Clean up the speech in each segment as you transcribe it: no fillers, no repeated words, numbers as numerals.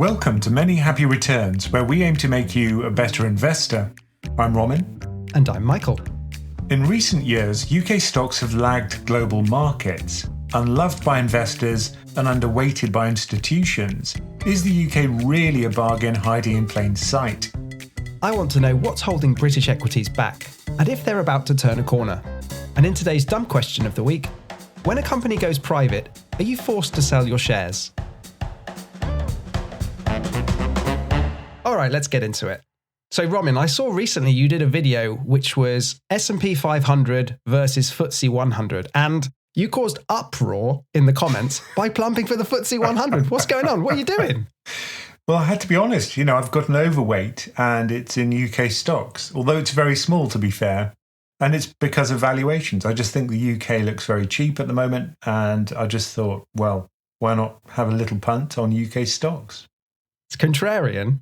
Welcome to Many Happy Returns, where we aim to make you a better investor. I'm Roman. And I'm Michael. In recent years, UK stocks have lagged global markets. Unloved by investors and underweighted by institutions, is the UK really a bargain hiding in plain sight? I want to know what's holding British equities back and if they're about to turn a corner. And in today's dumb question of the week, when a company goes private, are you forced to sell your shares? All right, let's get into it. So, Roman, I saw recently you did a video which was S&P 500 versus FTSE 100, and you caused uproar in the comments by plumping for the FTSE 100. What's going on? What are you doing? Well, I had to be honest. I've got an overweight and it's in UK stocks, although it's very small, to be fair. And it's because of valuations. I just think the UK looks very cheap at the moment. And I just thought, well, why not have a little punt on UK stocks? It's contrarian.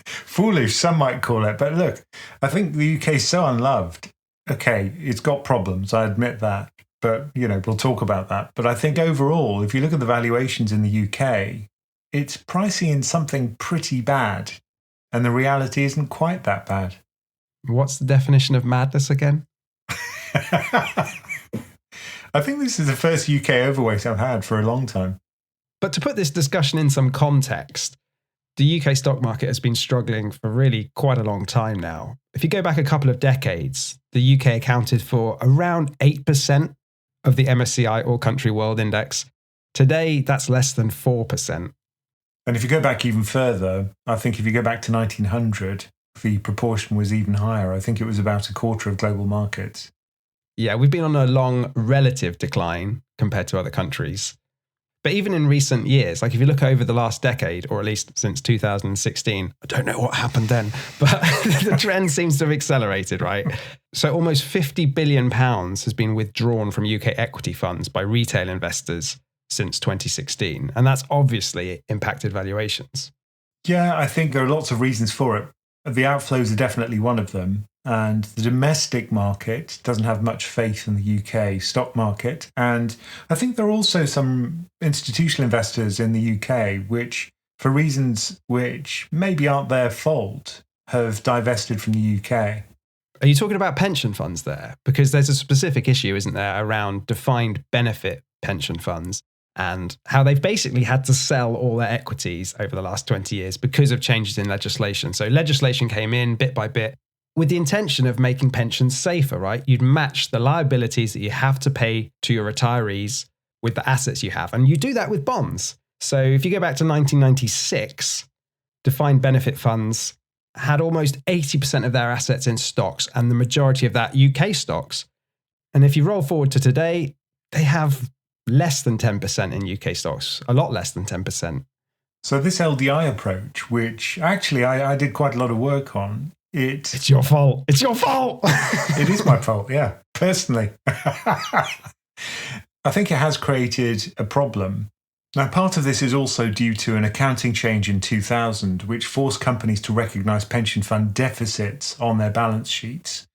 Foolish, some might call it. But look, I think the UK is so unloved. Okay, it's got problems, I admit that. But, we'll talk about that. But I think overall, if you look at the valuations in the UK, it's pricing in something pretty bad. And the reality isn't quite that bad. What's the definition of madness again? I think this is the first UK overweight I've had for a long time. But to put this discussion in some context, the UK stock market has been struggling for really quite a long time now. If you go back a couple of decades, the UK accounted for around 8% of the MSCI All Country World Index. Today, that's less than 4%. And if you go back even further, I think if you go back to 1900, the proportion was even higher. I think it was about a quarter of global markets. Yeah, we've been on a long relative decline compared to other countries. But even in recent years, like if you look over the last decade, or at least since 2016, I don't know what happened then, but the trend seems to have accelerated, right? So almost £50 billion has been withdrawn from UK equity funds by retail investors since 2016. And that's obviously impacted valuations. Yeah, I think there are lots of reasons for it. The outflows are definitely one of them. And the domestic market doesn't have much faith in the UK stock market. And I think there are also some institutional investors in the UK which, for reasons which maybe aren't their fault, have divested from the UK. Are you talking about pension funds there? Because there's a specific issue, isn't there, around defined benefit pension funds and how they've basically had to sell all their equities over the last 20 years because of changes in legislation. So legislation came in bit by bit with the intention of making pensions safer, right? You'd match the liabilities that you have to pay to your retirees with the assets you have. And you do that with bonds. So if you go back to 1996, defined benefit funds had almost 80% of their assets in stocks and the majority of that UK stocks. And if you roll forward to today, they have less than 10% in UK stocks, a lot less than 10%. So this LDI approach, which actually I did quite a lot of work on, it's your fault. It's your fault. It is my fault, yeah, personally. I think it has created a problem. Now, part of this is also due to an accounting change in 2000, which forced companies to recognise pension fund deficits on their balance sheets.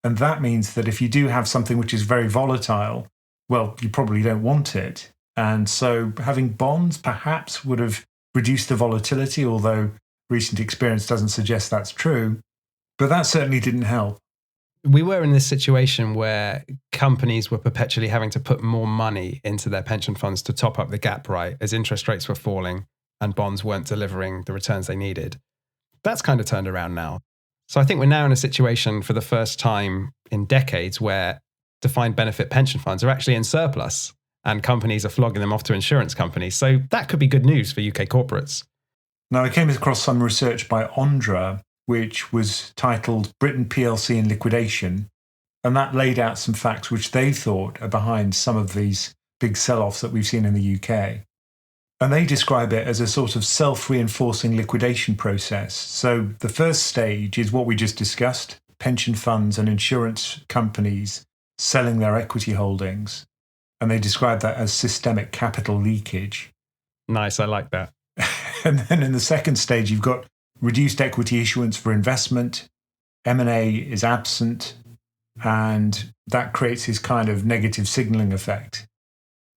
And that means that if you do have something which is very volatile, well, you probably don't want it. And so having bonds perhaps would have reduced the volatility, although recent experience doesn't suggest that's true. But that certainly didn't help. We were in this situation where companies were perpetually having to put more money into their pension funds to top up the gap, right, as interest rates were falling and bonds weren't delivering the returns they needed. That's kind of turned around now. So I think we're now in a situation for the first time in decades where defined benefit pension funds are actually in surplus and companies are flogging them off to insurance companies. So that could be good news for UK corporates. Now, I came across some research by Ondra, which was titled Britain PLC in Liquidation. And that laid out some facts which they thought are behind some of these big sell-offs that we've seen in the UK. And they describe it as a sort of self-reinforcing liquidation process. So the first stage is what we just discussed, pension funds and insurance companies selling their equity holdings. And they describe that as systemic capital leakage. Nice, I like that. And then in the second stage, you've got reduced equity issuance for investment, M&A is absent, and that creates this kind of negative signaling effect.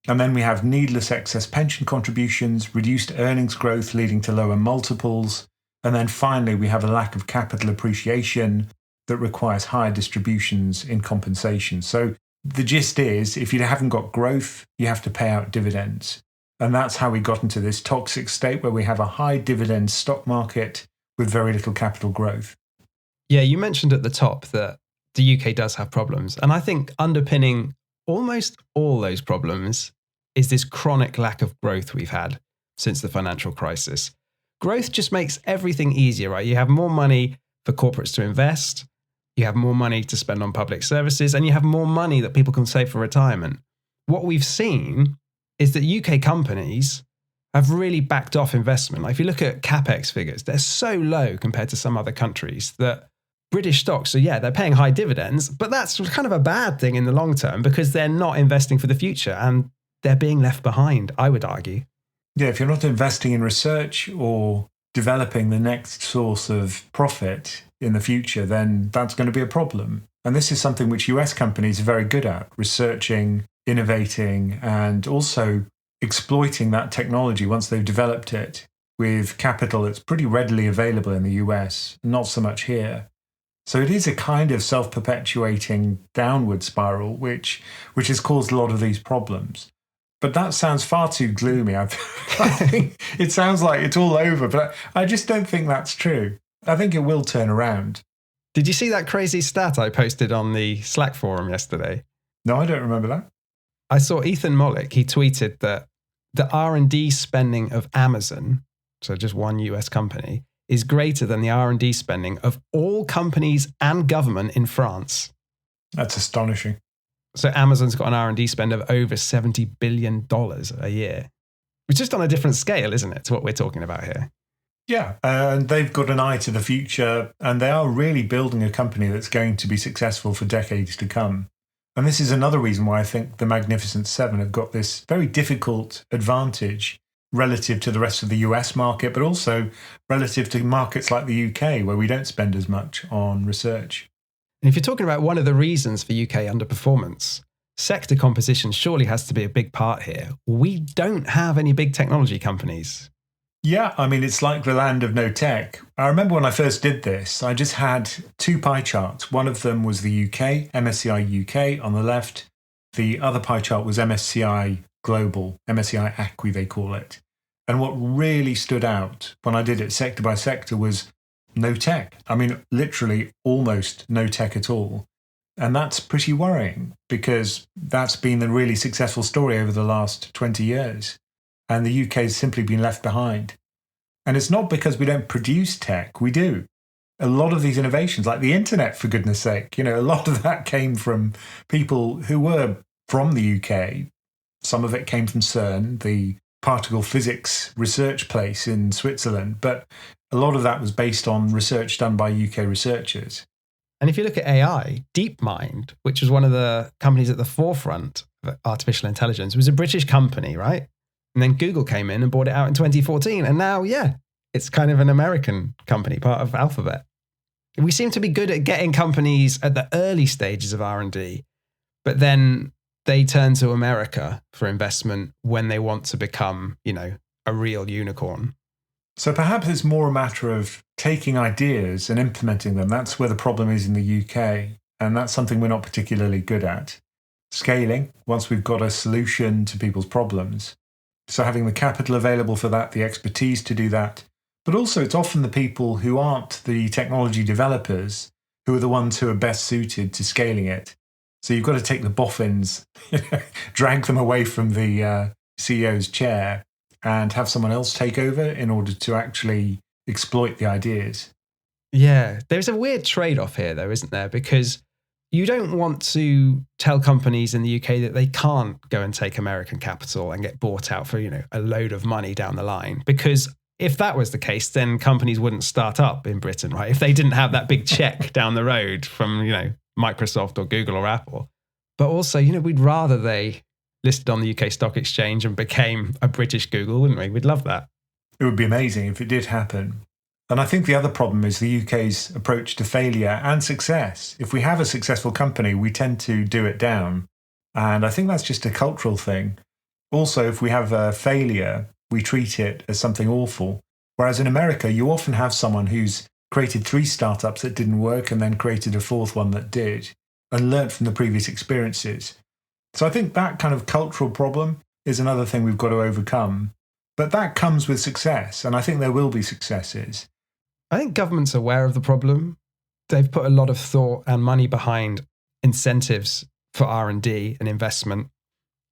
And then we have needless excess pension contributions, reduced earnings growth leading to lower multiples. And then finally, we have a lack of capital appreciation that requires higher distributions in compensation. So the gist is, if you haven't got growth, you have to pay out dividends. And that's how we got into this toxic state where we have a high dividend stock market with very little capital growth. Yeah, you mentioned at the top that the UK does have problems. And I think underpinning almost all those problems is this chronic lack of growth we've had since the financial crisis. Growth just makes everything easier, right? You have more money for corporates to invest, you have more money to spend on public services, and you have more money that people can save for retirement. What we've seen is that UK companies have really backed off investment. Like if you look at capex figures, they're so low compared to some other countries that British stocks, so yeah, they're paying high dividends, but that's kind of a bad thing in the long term because they're not investing for the future and they're being left behind, I would argue. Yeah, if you're not investing in research or developing the next source of profit in the future, then that's going to be a problem. And this is something which US companies are very good at, researching, innovating, and also exploiting that technology once they've developed it with capital that's pretty readily available in the US, not so much here. So it is a kind of self-perpetuating downward spiral, which has caused a lot of these problems. But that sounds far too gloomy. I think it sounds like it's all over, but I just don't think that's true. I think it will turn around. Did you see that crazy stat I posted on the Slack forum yesterday? No, I don't remember that. I saw Ethan Mollick. He tweeted that the R&D spending of Amazon, so just one US company, is greater than the R&D spending of all companies and government in France. That's astonishing. So Amazon's got an R&D spend of over $70 billion a year. It's just on a different scale, isn't it, to what we're talking about here? Yeah, and they've got an eye to the future, and they are really building a company that's going to be successful for decades to come. And this is another reason why I think the Magnificent Seven have got this very difficult advantage relative to the rest of the US market, but also relative to markets like the UK, where we don't spend as much on research. And if you're talking about one of the reasons for UK underperformance, sector composition surely has to be a big part here. We don't have any big technology companies. Yeah, I mean, it's like the land of no tech. I remember when I first did this, I just had two pie charts. One of them was the UK, MSCI UK on the left. The other pie chart was MSCI Global, MSCI ACWI they call it. And what really stood out when I did it sector by sector was no tech. I mean, literally almost no tech at all. And that's pretty worrying because that's been the really successful story over the last 20 years. And the UK has simply been left behind. And it's not because we don't produce tech, we do. A lot of these innovations, like the internet, for goodness sake, a lot of that came from people who were from the UK. Some of it came from CERN, the particle physics research place in Switzerland. But a lot of that was based on research done by UK researchers. And if you look at AI, DeepMind, which was one of the companies at the forefront of artificial intelligence, was a British company, right? And then Google came in and bought it out in 2014. And now, yeah, it's kind of an American company, part of Alphabet. We seem to be good at getting companies at the early stages of R&D, but then they turn to America for investment when they want to become, a real unicorn. So perhaps it's more a matter of taking ideas and implementing them. That's where the problem is in the UK. And that's something we're not particularly good at. Scaling, once we've got a solution to people's problems. So having the capital available for that, the expertise to do that. But also it's often the people who aren't the technology developers who are the ones who are best suited to scaling it. So you've got to take the boffins, drag them away from the CEO's chair and have someone else take over in order to actually exploit the ideas. Yeah, there's a weird trade-off here though, isn't there? Because you don't want to tell companies in the UK that they can't go and take American capital and get bought out for, a load of money down the line. Because if that was the case, then companies wouldn't start up in Britain, right? If they didn't have that big check down the road from, Microsoft or Google or Apple. But also, we'd rather they listed on the UK Stock Exchange and became a British Google, wouldn't we? We'd love that. It would be amazing if it did happen. And I think the other problem is the UK's approach to failure and success. If we have a successful company, we tend to do it down. And I think that's just a cultural thing. Also, if we have a failure, we treat it as something awful. Whereas in America, you often have someone who's created 3 startups that didn't work and then created a 4th one that did and learnt from the previous experiences. So I think that kind of cultural problem is another thing we've got to overcome. But that comes with success, and I think there will be successes. I think government's aware of the problem. They've put a lot of thought and money behind incentives for R&D and investment.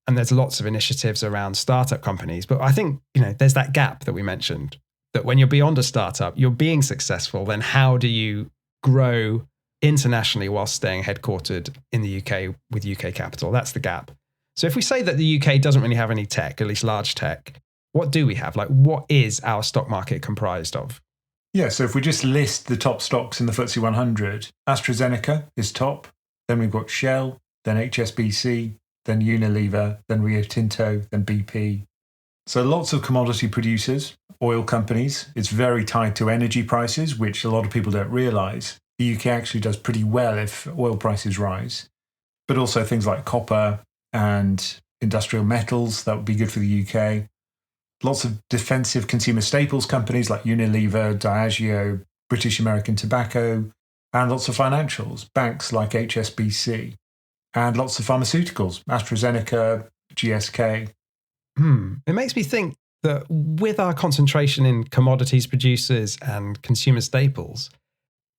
And there's lots of initiatives around startup companies. But I think, there's that gap that we mentioned, that when you're beyond a startup, you're being successful, then how do you grow internationally while staying headquartered in the UK with UK capital? That's the gap. So if we say that the UK doesn't really have any tech, at least large tech, what do we have? Like, what is our stock market comprised of? Yeah, so if we just list the top stocks in the FTSE 100, AstraZeneca is top. Then we've got Shell, then HSBC, then Unilever, then Rio Tinto, then BP. So lots of commodity producers, oil companies. It's very tied to energy prices, which a lot of people don't realise. The UK actually does pretty well if oil prices rise. But also things like copper and industrial metals, that would be good for the UK. Lots of defensive consumer staples companies like Unilever, Diageo, British American Tobacco, and lots of financials, banks like HSBC, and lots of pharmaceuticals, AstraZeneca, GSK. It makes me think that with our concentration in commodities producers and consumer staples,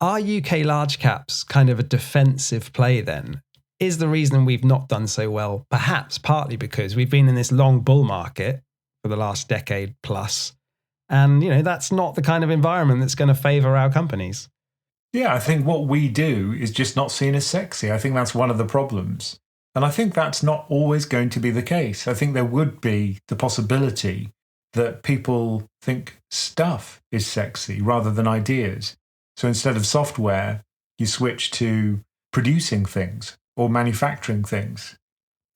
are UK large caps kind of a defensive play then? Is the reason we've not done so well perhaps partly because we've been in this long bull market for the last decade plus, and that's not the kind of environment that's going to favour our companies? Yeah, I think what we do is just not seen as sexy. I think that's one of the problems. And I think that's not always going to be the case. I think there would be the possibility that people think stuff is sexy rather than ideas. So instead of software, you switch to producing things or manufacturing things.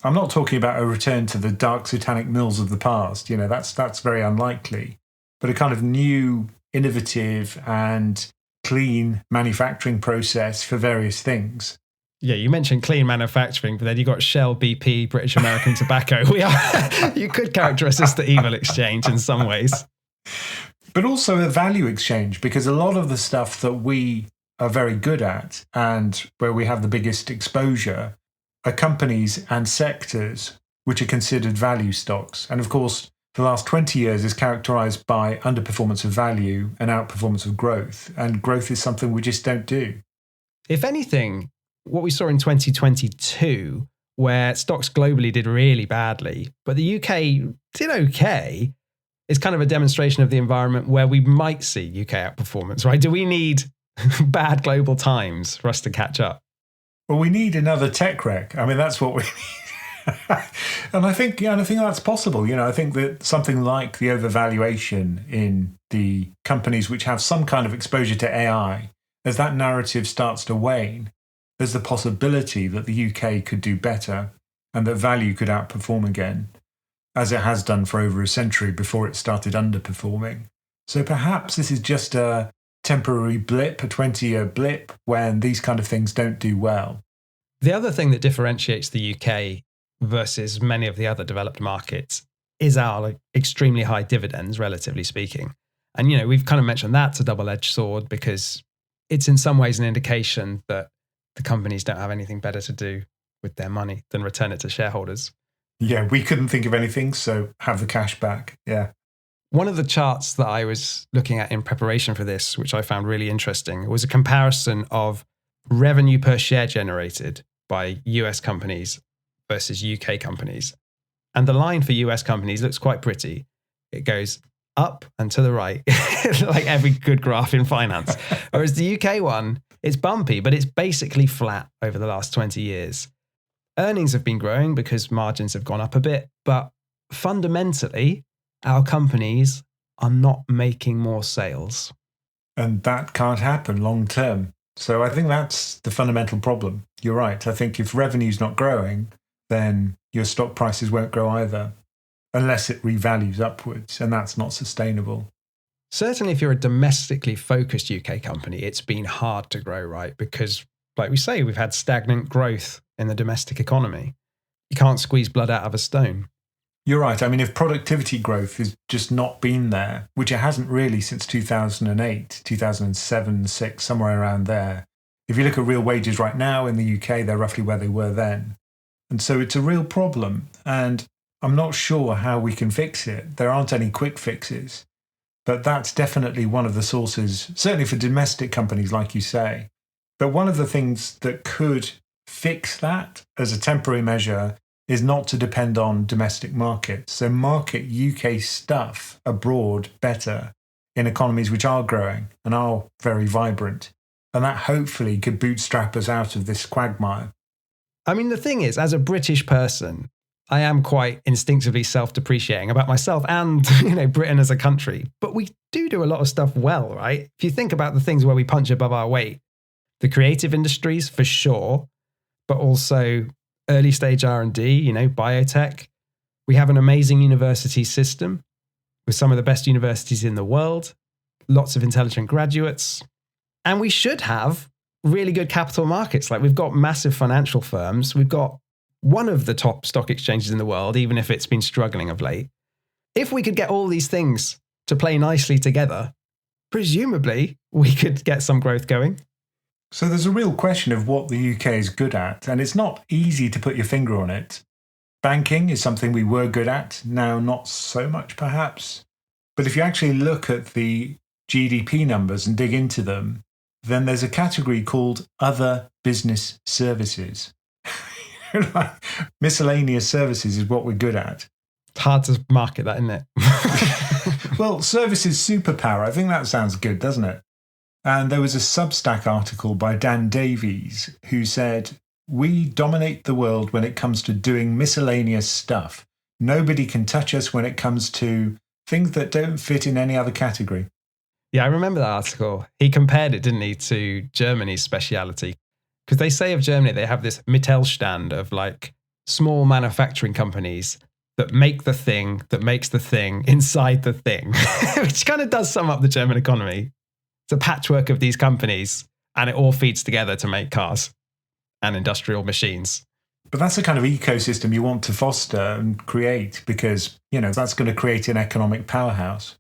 I'm not talking about a return to the dark satanic mills of the past. That's very unlikely. But a kind of new, innovative and clean manufacturing process for various things. Yeah, you mentioned clean manufacturing, but then you got Shell, BP, British American Tobacco. You could characterize this the evil exchange in some ways. But also a value exchange, because a lot of the stuff that we are very good at and where we have the biggest exposure are companies and sectors which are considered value stocks. And of course, the last 20 years is characterized by underperformance of value and outperformance of growth. And growth is something we just don't do. If anything, what we saw in 2022, where stocks globally did really badly, but the UK did okay, is kind of a demonstration of the environment where we might see UK outperformance, right? Do we need bad global times for us to catch up? Well, we need another tech wreck. I mean, that's what we need. And I think that's possible. I think that something like the overvaluation in the companies which have some kind of exposure to AI, as that narrative starts to wane, there's the possibility that the UK could do better and that value could outperform again, as it has done for over a century before it started underperforming. So perhaps this is just a temporary blip, a 20-year blip, when these kind of things don't do well. The other thing that differentiates the UK versus many of the other developed markets is our extremely high dividends, relatively speaking. And, we've kind of mentioned that's a double-edged sword because it's in some ways an indication that the companies don't have anything better to do with their money than return it to shareholders. Yeah, we couldn't think of anything, so have the cash back. Yeah. One of the charts that I was looking at in preparation for this, which I found really interesting, was a comparison of revenue per share generated by US companies versus UK companies. And the line for US companies looks quite pretty. It goes up and to the right, like every good graph in finance. Whereas the UK one, it's bumpy, but it's basically flat over the last 20 years. Earnings have been growing because margins have gone up a bit, but fundamentally, our companies are not making more sales. And that can't happen long term. So I think that's the fundamental problem. You're right. I think if revenue's not growing, then your stock prices won't grow either, unless it revalues upwards, and that's not sustainable. Certainly, if you're a domestically focused UK company, it's been hard to grow, right? Because, like we say, we've had stagnant growth in the domestic economy. You can't squeeze blood out of a stone. You're right. I mean, if productivity growth has just not been there, which it hasn't really since 2008, 2007, 6, somewhere around there. If you look at real wages right now in the UK, they're roughly where they were then. And so it's a real problem. And I'm not sure how we can fix it. There aren't any quick fixes. But that's definitely one of the sources, certainly for domestic companies, like you say. But one of the things that could fix that as a temporary measure is not to depend on domestic markets. So market UK stuff abroad better in economies which are growing and are very vibrant. And that hopefully could bootstrap us out of this quagmire. I mean, the thing is, as a British person, I am quite instinctively self-depreciating about myself and, Britain as a country. But we do a lot of stuff well, right? If you think about the things where we punch above our weight, the creative industries for sure, but also early stage R&D, biotech. We have an amazing university system with some of the best universities in the world, lots of intelligent graduates. And we should have really good capital markets. Like we've got massive financial firms. We've got one of the top stock exchanges in the world, even if it's been struggling of late. If we could get all these things to play nicely together, presumably we could get some growth going. So there's a real question of what the UK is good at, and it's not easy to put your finger on it. Banking is something we were good at, now not so much perhaps. But if you actually look at the GDP numbers and dig into them, then there's a category called other business services. Miscellaneous services is what we're good at. It's hard to market that, isn't it? Well, services superpower, I think that sounds good, doesn't it? And there was a Substack article by Dan Davies who said, "We dominate the world when it comes to doing miscellaneous stuff. Nobody can touch us when it comes to things that don't fit in any other category." Yeah, I remember that article. He compared it, didn't he, to Germany's speciality. Because they say of Germany, they have this Mittelstand of like small manufacturing companies that make the thing that makes the thing inside the thing, which kind of does sum up the German economy. It's a patchwork of these companies and it all feeds together to make cars and industrial machines. But that's the kind of ecosystem you want to foster and create because, that's going to create an economic powerhouse.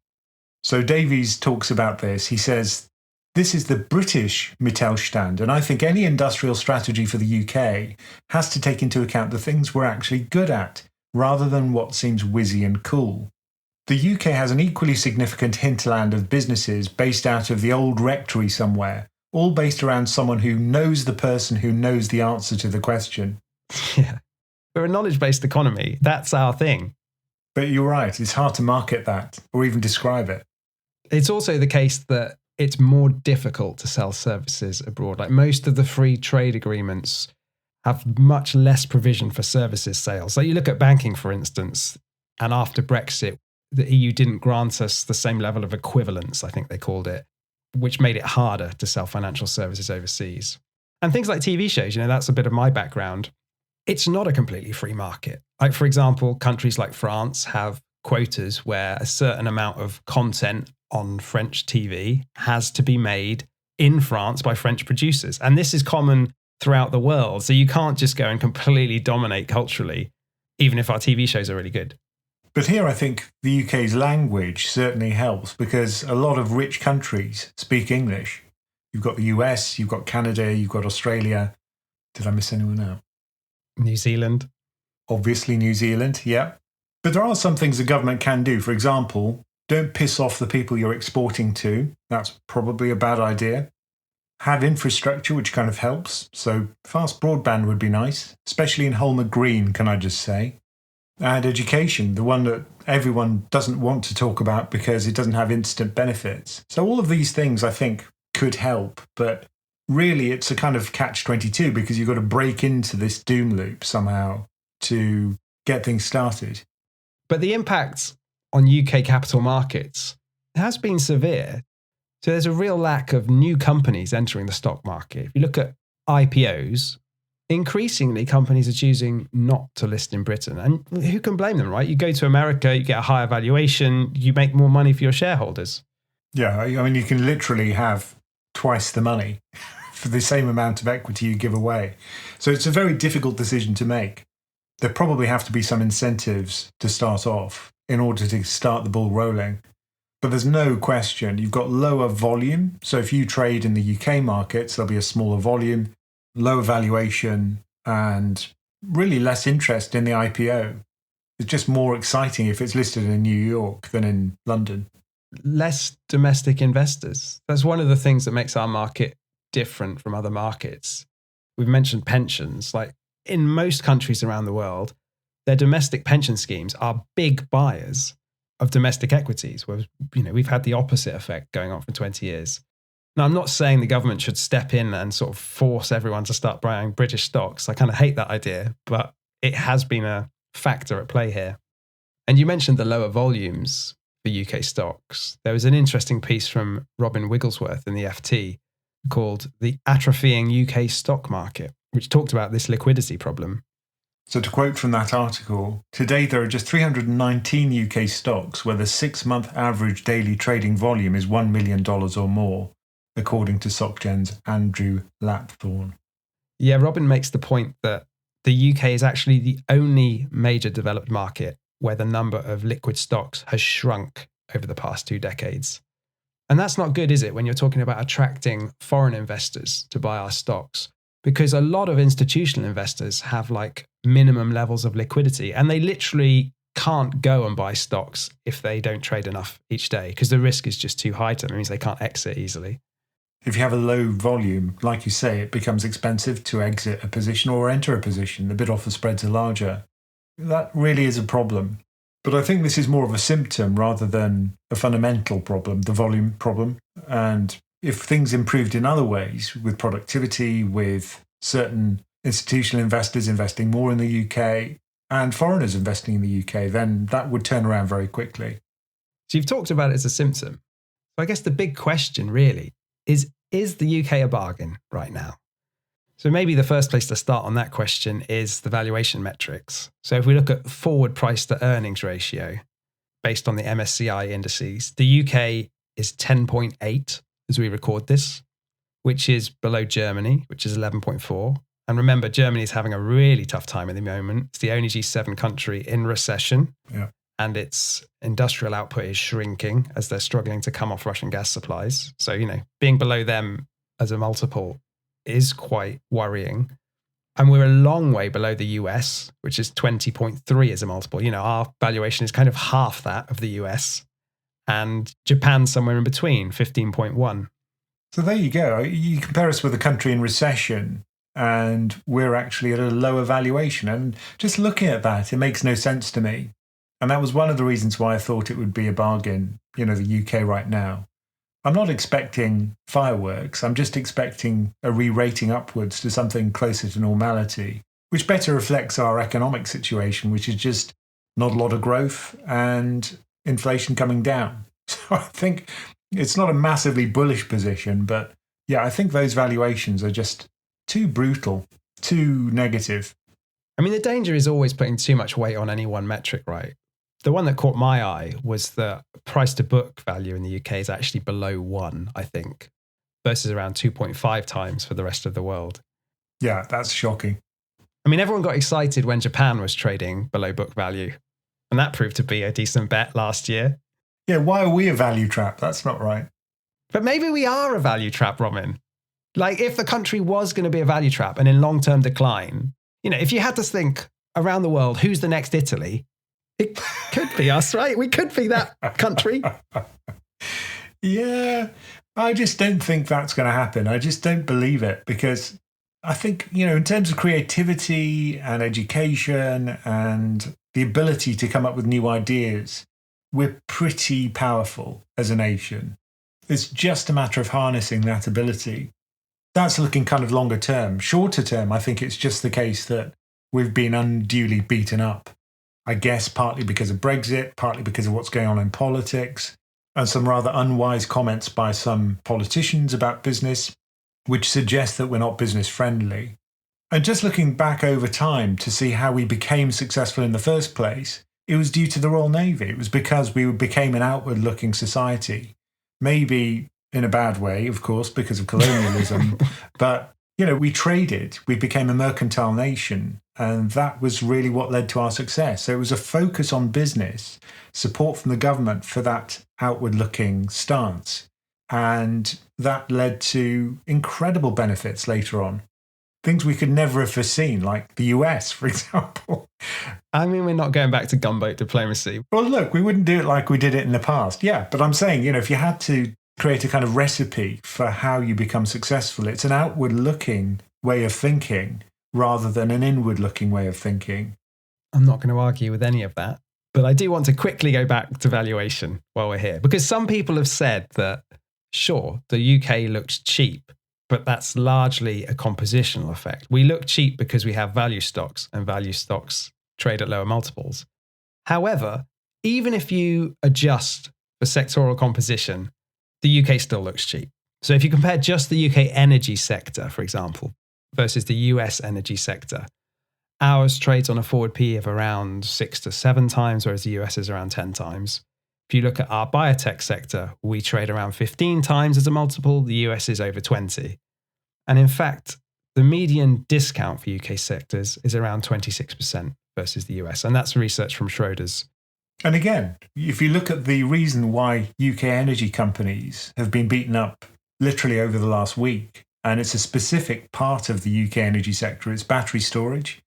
So Davies talks about this. He says, "This is the British Mittelstand, and I think any industrial strategy for the UK has to take into account the things we're actually good at, rather than what seems whizzy and cool. The UK has an equally significant hinterland of businesses based out of the old rectory somewhere, all based around someone who knows the person who knows the answer to the question." Yeah. We're a knowledge-based economy. That's our thing. But you're right. It's hard to market that or even describe it. It's also the case that it's more difficult to sell services abroad. Like most of the free trade agreements have much less provision for services sales. Like you look at banking, for instance, and after Brexit, the EU didn't grant us the same level of equivalence, I think they called it, which made it harder to sell financial services overseas. And things like TV shows, that's a bit of my background. It's not a completely free market. Like, for example, countries like France have quotas where a certain amount of content on French TV has to be made in France by French producers. And this is common throughout the world. So you can't just go and completely dominate culturally, even if our TV shows are really good. But here I think the UK's language certainly helps because a lot of rich countries speak English. You've got the US, you've got Canada, you've got Australia. Did I miss anyone out? New Zealand. Obviously New Zealand, yeah. But there are some things the government can do. For example, don't piss off the people you're exporting to. That's probably a bad idea. Have infrastructure, which kind of helps. So fast broadband would be nice, especially in Holmer Green, can I just say. And education, the one that everyone doesn't want to talk about because it doesn't have instant benefits. So all of these things, I think, could help. But really, it's a kind of catch-22 because you've got to break into this doom loop somehow to get things started. But the impact on UK capital markets has been severe. So there's a real lack of new companies entering the stock market. If you look at IPOs, increasingly companies are choosing not to list in Britain. And who can blame them, right? You go to America, you get a higher valuation, you make more money for your shareholders. Yeah, I mean, you can literally have twice the money for the same amount of equity you give away. So it's a very difficult decision to make. there probably have to be some incentives to start off in order to start the ball rolling. But there's no question you've got lower volume. So if you trade in the UK markets, there'll be a smaller volume, lower valuation, and really less interest in the IPO. It's just more exciting if it's listed in New York than in London. Less domestic investors. That's one of the things that makes our market different from other markets. We've mentioned pensions. Like in most countries around the world, their domestic pension schemes are big buyers of domestic equities, where we've had the opposite effect going on for 20 years. Now, I'm not saying the government should step in and sort of force everyone to start buying British stocks. I kind of hate that idea, but it has been a factor at play here. And you mentioned the lower volumes for UK stocks. There was an interesting piece from Robin Wigglesworth in the FT called The Atrophying UK Stock Market, which talked about this liquidity problem. So to quote from that article, today there are just 319 UK stocks where the 6-month average daily trading volume is $1 million or more, according to SocGen's Andrew Lapthorne. Yeah, Robin makes the point that the UK is actually the only major developed market where the number of liquid stocks has shrunk over the past 2 decades. And that's not good, is it, when you're talking about attracting foreign investors to buy our stocks? Because a lot of institutional investors have like minimum levels of liquidity and they literally can't go and buy stocks if they don't trade enough each day because the risk is just too high to them. It means they can't exit easily. If you have a low volume, like you say, it becomes expensive to exit a position or enter a position. The bid-offer spreads are larger. That really is a problem. But I think this is more of a symptom rather than a fundamental problem, the volume problem. And if things improved in other ways, with productivity, with certain institutional investors investing more in the UK and foreigners investing in the UK, then that would turn around very quickly. So you've talked about it as a symptom. So I guess the big question really is the UK a bargain right now? So maybe the first place to start on that question is the valuation metrics. So if we look at forward price to earnings ratio based on the MSCI indices, the UK is 10.8 as we record this, which is below Germany, which is 11.4. And remember, Germany is having a really tough time at the moment. It's the only G7 country in recession. Yeah. And its industrial output is shrinking as they're struggling to come off Russian gas supplies. So, being below them as a multiple is quite worrying. And we're a long way below the US, which is 20.3 as a multiple. Our valuation is kind of half that of the US. And Japan's somewhere in between, 15.1. So there you go. You compare us with a country in recession, and we're actually at a lower valuation. And just looking at that, it makes no sense to me. And that was one of the reasons why I thought it would be a bargain, the UK right now. I'm not expecting fireworks. I'm just expecting a re-rating upwards to something closer to normality, which better reflects our economic situation, which is just not a lot of growth and inflation coming down. So I think it's not a massively bullish position, but yeah, I think those valuations are just too brutal, too negative. I mean, the danger is always putting too much weight on any one metric, right? The one that caught my eye was the price to book value in the UK is actually below 1, I think, versus around 2.5 times for the rest of the world. Yeah, that's shocking. I mean, everyone got excited when Japan was trading below book value, and that proved to be a decent bet last year. Yeah, why are we a value trap? That's not right. But maybe we are a value trap, Robin. Like, if the country was going to be a value trap and in long-term decline, if you had to think around the world, who's the next Italy? It could be us, right? We could be that country. Yeah, I just don't think that's going to happen. I just don't believe it because I think, in terms of creativity and education and the ability to come up with new ideas, we're pretty powerful as a nation. It's just a matter of harnessing that ability. That's looking kind of longer term. Shorter term, I think it's just the case that we've been unduly beaten up. I guess partly because of Brexit, partly because of what's going on in politics, and some rather unwise comments by some politicians about business, which suggest that we're not business friendly. And just looking back over time to see how we became successful in the first place, it was due to the Royal Navy. It was because we became an outward-looking society. Maybe in a bad way, of course, because of colonialism, but We traded, we became a mercantile nation, and that was really what led to our success. So it was a focus on business, support from the government for that outward looking stance. And that led to incredible benefits later on. Things we could never have foreseen, like the US, for example. I mean, we're not going back to gunboat diplomacy. Well, look, we wouldn't do it like we did it in the past. Yeah, but I'm saying, if you had to create a kind of recipe for how you become successful, it's an outward looking way of thinking rather than an inward looking way of thinking. I'm not going to argue with any of that, but I do want to quickly go back to valuation while we're here, because some people have said that, sure, the UK looks cheap, but that's largely a compositional effect. We look cheap because we have value stocks, and value stocks trade at lower multiples. However, even if you adjust for sectoral composition, the UK still looks cheap. So if you compare just the UK energy sector, for example, versus the US energy sector, ours trades on a forward PE of around 6 to 7 times, whereas the US is around 10 times. If you look at our biotech sector, we trade around 15 times as a multiple. The US is over 20. And in fact, the median discount for UK sectors is around 26% versus the US. And that's research from Schroders. And again, if you look at the reason why UK energy companies have been beaten up literally over the last week, and it's a specific part of the UK energy sector, it's battery storage.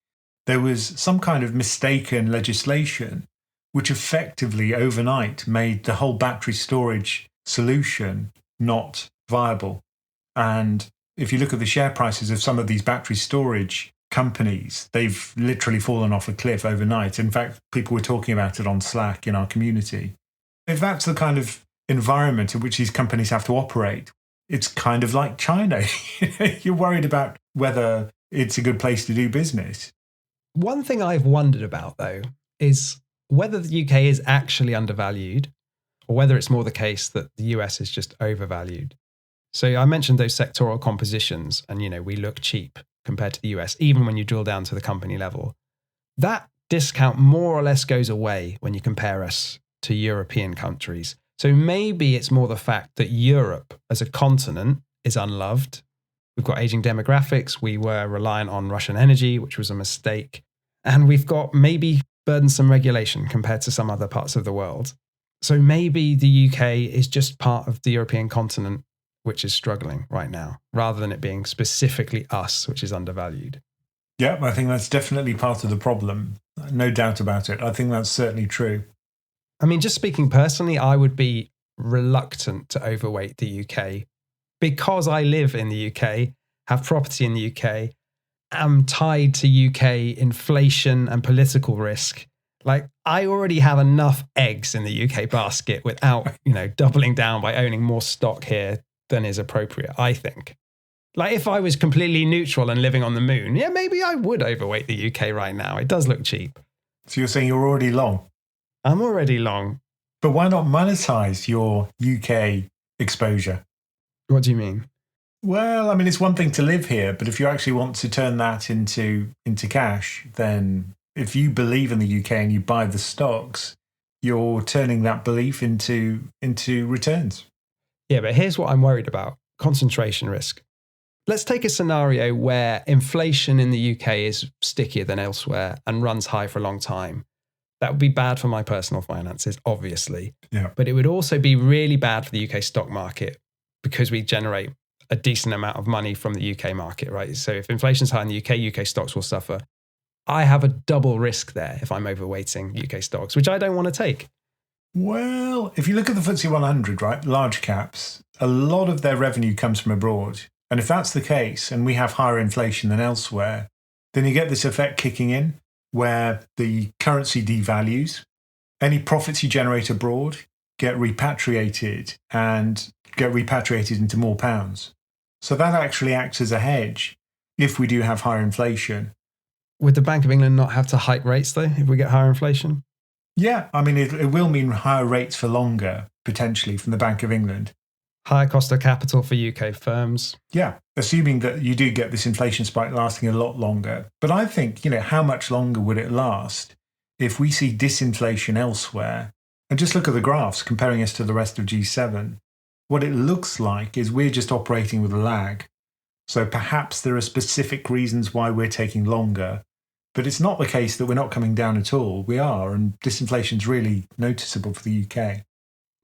There was some kind of mistaken legislation which effectively overnight made the whole battery storage solution not viable. And if you look at the share prices of some of these battery storage companies, they've literally fallen off a cliff overnight. In fact, people were talking about it on Slack in our community. If that's the kind of environment in which these companies have to operate, it's kind of like China. You're worried about whether it's a good place to do business. One thing I've wondered about, though, is whether the UK is actually undervalued or whether it's more the case that the US is just overvalued. So I mentioned those sectoral compositions and, we look cheap compared to the US, even when you drill down to the company level. That discount more or less goes away when you compare us to European countries. So maybe it's more the fact that Europe as a continent is unloved. We've got aging demographics. We were reliant on Russian energy, which was a mistake. And we've got maybe burdensome regulation compared to some other parts of the world. So maybe the UK is just part of the European continent which is struggling right now, rather than it being specifically us, which is undervalued. Yeah, I think that's definitely part of the problem. No doubt about it. I think that's certainly true. I mean, just speaking personally, I would be reluctant to overweight the UK because I live in the UK, have property in the UK, am tied to UK inflation and political risk. Like, I already have enough eggs in the UK basket without, doubling down by owning more stock here than is appropriate, I think. Like, if I was completely neutral and living on the moon, yeah, maybe I would overweight the UK right now. It does look cheap. So you're saying you're already long? I'm already long. But why not monetize your UK exposure? What do you mean? Well, I mean, it's one thing to live here, but if you actually want to turn that into cash, then if you believe in the UK and you buy the stocks, you're turning that belief into returns. Yeah, but here's what I'm worried about. Concentration risk. Let's take a scenario where inflation in the UK is stickier than elsewhere and runs high for a long time. That would be bad for my personal finances, obviously. Yeah. But it would also be really bad for the UK stock market because we generate a decent amount of money from the UK market, right? So if inflation's high in the UK stocks will suffer. I have a double risk there if I'm overweighting UK stocks, which I don't want to take. Well, if you look at the FTSE 100, right, large caps, a lot of their revenue comes from abroad. And if that's the case, and we have higher inflation than elsewhere, then you get this effect kicking in where the currency devalues. Any profits you generate abroad get repatriated into more pounds. So that actually acts as a hedge if we do have higher inflation. Would the Bank of England not have to hike rates, though, if we get higher inflation? Yeah, I mean, it will mean higher rates for longer, potentially, from the Bank of England. Higher cost of capital for UK firms. Yeah, assuming that you do get this inflation spike lasting a lot longer. But I think, how much longer would it last if we see disinflation elsewhere? And just look at the graphs comparing us to the rest of G7. What it looks like is we're just operating with a lag. So perhaps there are specific reasons why we're taking longer. But it's not the case that we're not coming down at all. We are, and disinflation's really noticeable for the UK.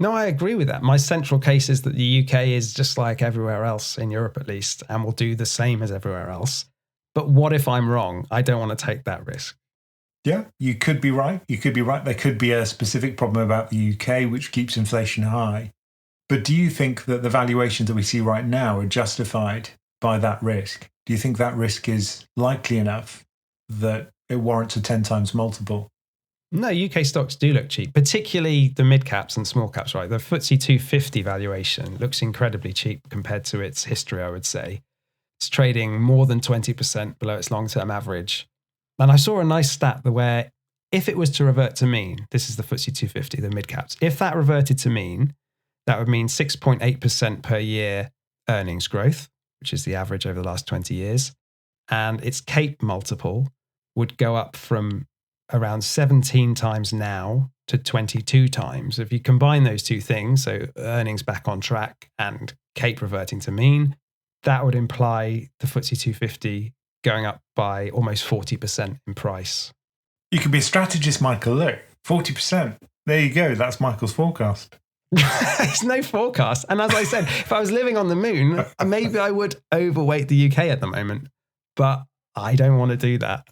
No, I agree with that. My central case is that the UK is just like everywhere else, in Europe at least, and will do the same as everywhere else. But what if I'm wrong? I don't want to take that risk. Yeah, you could be right. You could be right. There could be a specific problem about the UK which keeps inflation high. But do you think that the valuations that we see right now are justified by that risk? Do you think that risk is likely enough that it warrants a 10 times multiple? No, UK stocks do look cheap, particularly the mid caps and small caps, right? The FTSE 250 valuation looks incredibly cheap compared to its history, I would say. It's trading more than 20% below its long-term average. And I saw a nice stat where if it was to revert to mean, this is the FTSE 250, the mid caps, if that reverted to mean, that would mean 6.8% per year earnings growth, which is the average over the last 20 years. And its CAPE multiple would go up from around 17 times now to 22 times. If you combine those two things, so earnings back on track and CAPE reverting to mean, that would imply the FTSE 250 going up by almost 40% in price. You could be a strategist, Michael. Look, 40%. There you go. That's Michael's forecast. It's no forecast. And as I said, if I was living on the moon, maybe I would overweight the UK at the moment. But I don't want to do that.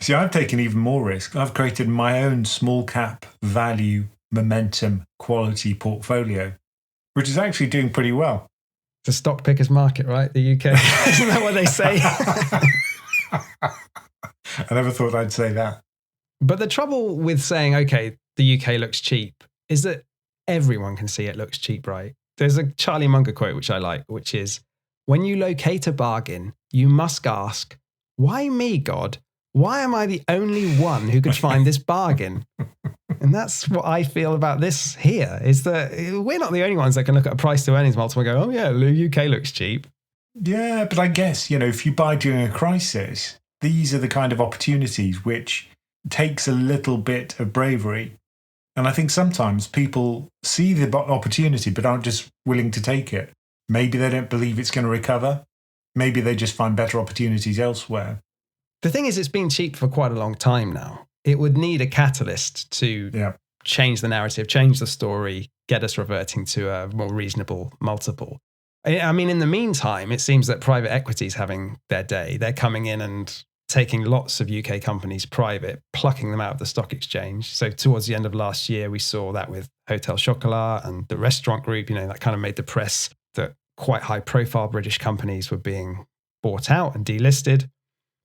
See, I've taken even more risk. I've created my own small cap value, momentum, quality portfolio, which is actually doing pretty well. It's a stock picker's market, right? The UK. Isn't that what they say? I never thought I'd say that. But the trouble with saying, okay, the UK looks cheap, is that everyone can see it looks cheap, right? There's a Charlie Munger quote, which I like, which is, when you locate a bargain, you must ask, why me, God? Why am I the only one who could find this bargain? And that's what I feel about this here, is that we're not the only ones that can look at a price to earnings multiple and go, oh yeah, the UK looks cheap. Yeah, but I guess, if you buy during a crisis, these are the kind of opportunities which takes a little bit of bravery. And I think sometimes people see the opportunity but aren't just willing to take it. Maybe they don't believe it's going to recover. Maybe they just find better opportunities elsewhere. The thing is, it's been cheap for quite a long time now. It would need a catalyst to change the narrative, change the story, get us reverting to a more reasonable multiple. I mean, in the meantime, it seems that private equity is having their day. They're coming in and taking lots of UK companies private, plucking them out of the stock exchange. So towards the end of last year, we saw that with Hotel Chocolat and the restaurant group, that kind of made the press that quite high profile British companies were being bought out and delisted.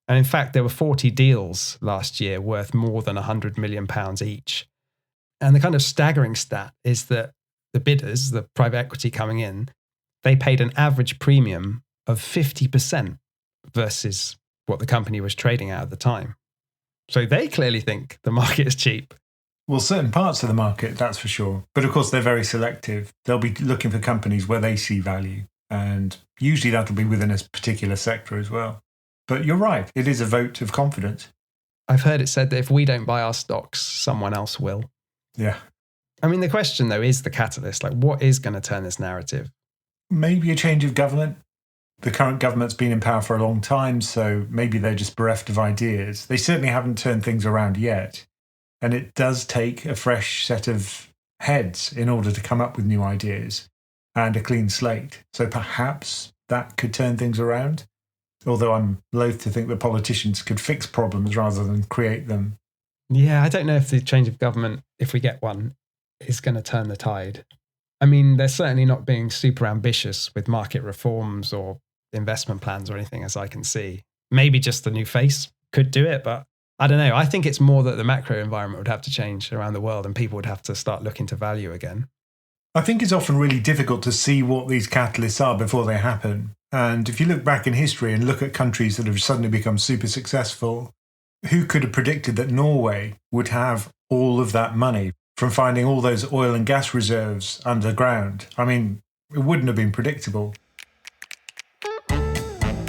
And in fact, there were 40 deals last year worth more than £100 million each. And the kind of staggering stat is that the bidders, the private equity coming in, they paid an average premium of 50% versus what the company was trading at the time. So they clearly think the market is cheap. Well, certain parts of the market, that's for sure. But of course, they're very selective. They'll be looking for companies where they see value. And usually that'll be within a particular sector as well. But you're right. It is a vote of confidence. I've heard it said that if we don't buy our stocks, someone else will. Yeah. I mean, the question, though, is the catalyst. Like, what is going to turn this narrative? Maybe a change of government. The current government's been in power for a long time, so maybe they're just bereft of ideas. They certainly haven't turned things around yet. And it does take a fresh set of heads in order to come up with new ideas and a clean slate. So perhaps that could turn things around. Although I'm loath to think that politicians could fix problems rather than create them. Yeah, I don't know if the change of government, if we get one, is going to turn the tide. I mean, they're certainly not being super ambitious with market reforms or investment plans or anything, as I can see. Maybe just the new face could do it, but I don't know. I think it's more that the macro environment would have to change around the world and people would have to start looking to value again. I think it's often really difficult to see what these catalysts are before they happen. And if you look back in history and look at countries that have suddenly become super successful, who could have predicted that Norway would have all of that money from finding all those oil and gas reserves underground? I mean, it wouldn't have been predictable.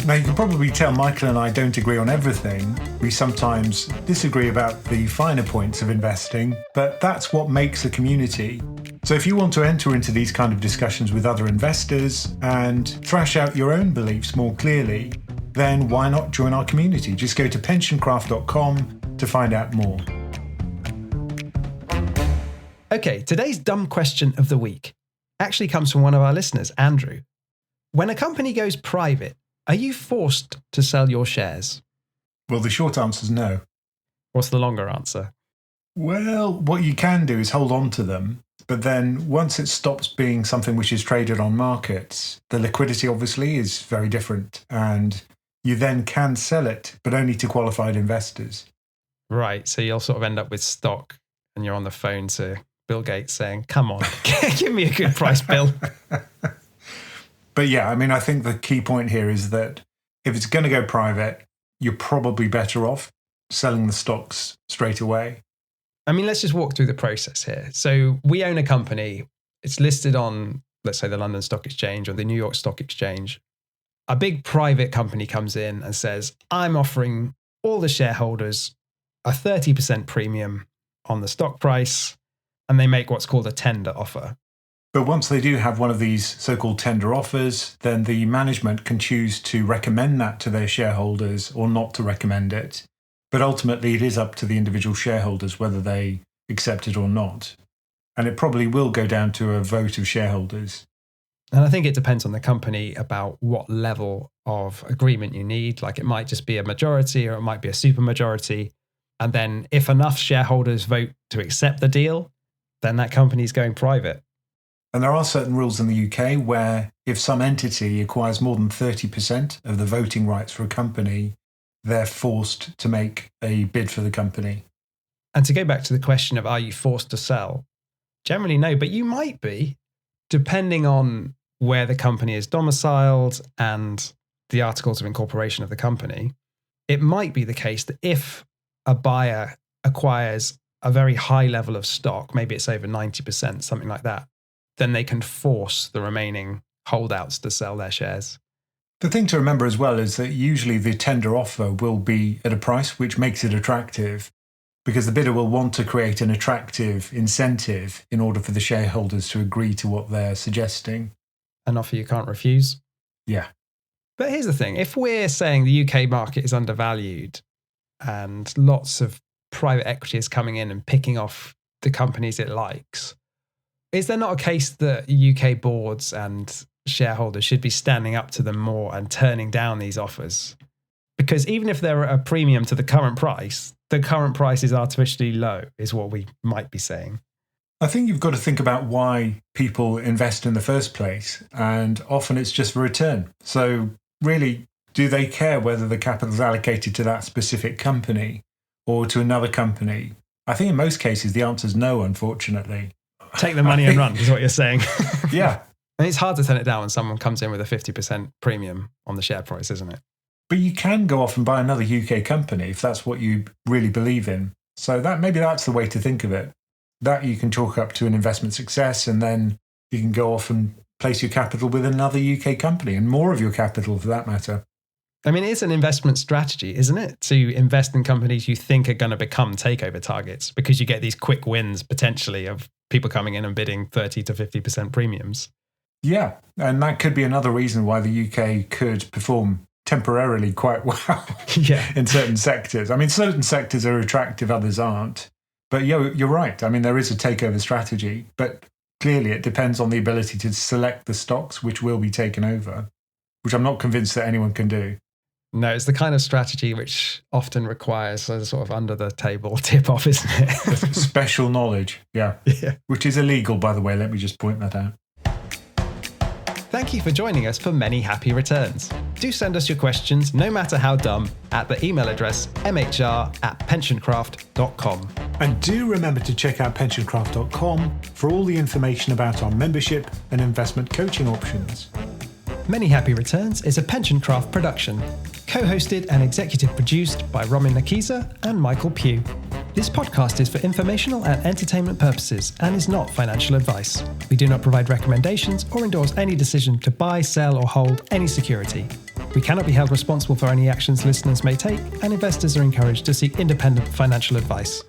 Now, you can probably tell Michael and I don't agree on everything. We sometimes disagree about the finer points of investing, but that's what makes a community. So if you want to enter into these kind of discussions with other investors and thrash out your own beliefs more clearly, then why not join our community? Just go to PensionCraft.com to find out more. Okay, today's dumb question of the week actually comes from one of our listeners, Andrew. When a company goes private, are you forced to sell your shares? Well, the short answer is no. What's the longer answer? Well, what you can do is hold on to them, but then once it stops being something which is traded on markets, the liquidity obviously is very different, and you then can sell it, but only to qualified investors. Right, so you'll sort of end up with stock and you're on the phone to Bill Gates saying, come on, give me a good price, Bill. But yeah, I mean, I think the key point here is that if it's going to go private, you're probably better off selling the stocks straight away. I mean, let's just walk through the process here. So we own a company. It's listed on, let's say, the London Stock Exchange or the New York Stock Exchange. A big private company comes in and says, I'm offering all the shareholders a 30% premium on the stock price, and they make what's called a tender offer. But once they do have one of these so-called tender offers, then the management can choose to recommend that to their shareholders or not to recommend it. But ultimately, it is up to the individual shareholders whether they accept it or not. And it probably will go down to a vote of shareholders. And I think it depends on the company about what level of agreement you need. Like it might just be a majority or it might be a supermajority. And then if enough shareholders vote to accept the deal, then that company is going private. And there are certain rules in the UK where if some entity acquires more than 30% of the voting rights for a company, they're forced to make a bid for the company. And to go back to the question of are you forced to sell? Generally, no, but you might be, depending on where the company is domiciled and the articles of incorporation of the company. It might be the case that if a buyer acquires a very high level of stock, maybe it's over 90%, something like that, then they can force the remaining holdouts to sell their shares. The thing to remember as well is that usually the tender offer will be at a price which makes it attractive, because the bidder will want to create an attractive incentive in order for the shareholders to agree to what they're suggesting. An offer you can't refuse. Yeah. But here's the thing. If we're saying the UK market is undervalued and lots of private equity is coming in and picking off the companies it likes, is there not a case that UK boards and shareholders should be standing up to them more and turning down these offers? Because even if they're at a premium to the current price is artificially low, is what we might be saying. I think you've got to think about why people invest in the first place, and often it's just for return. So really, do they care whether the capital is allocated to that specific company or to another company? I think in most cases the answer is no, unfortunately. Take the money and run is what you're saying. Yeah. And it's hard to turn it down when someone comes in with a 50% premium on the share price, isn't it? But you can go off and buy another UK company if that's what you really believe in. So maybe that's the way to think of it. That you can chalk up to an investment success, and then you can go off and place your capital with another UK company, and more of your capital for that matter. I mean, it's an investment strategy, isn't it? To invest in companies you think are going to become takeover targets, because you get these quick wins potentially of people coming in and bidding 30 to 50% premiums. Yeah, and that could be another reason why the UK could perform temporarily quite well in certain sectors. I mean, certain sectors are attractive, others aren't. But you're right. I mean, there is a takeover strategy, but clearly it depends on the ability to select the stocks which will be taken over, which I'm not convinced that anyone can do. No, it's the kind of strategy which often requires a sort of under-the-table tip-off, isn't it? Special knowledge, yeah. Which is illegal, by the way. Let me just point that out. Thank you for joining us for Many Happy Returns. Do send us your questions, no matter how dumb, at the email address mhr@pensioncraft.com. And do remember to check out PensionCraft.com for all the information about our membership and investment coaching options. Many Happy Returns is a PensionCraft production, co-hosted and executive produced by Romin Nakiza and Michael Pugh. This podcast is for informational and entertainment purposes and is not financial advice. We do not provide recommendations or endorse any decision to buy, sell, or hold any security. We cannot be held responsible for any actions listeners may take, and investors are encouraged to seek independent financial advice.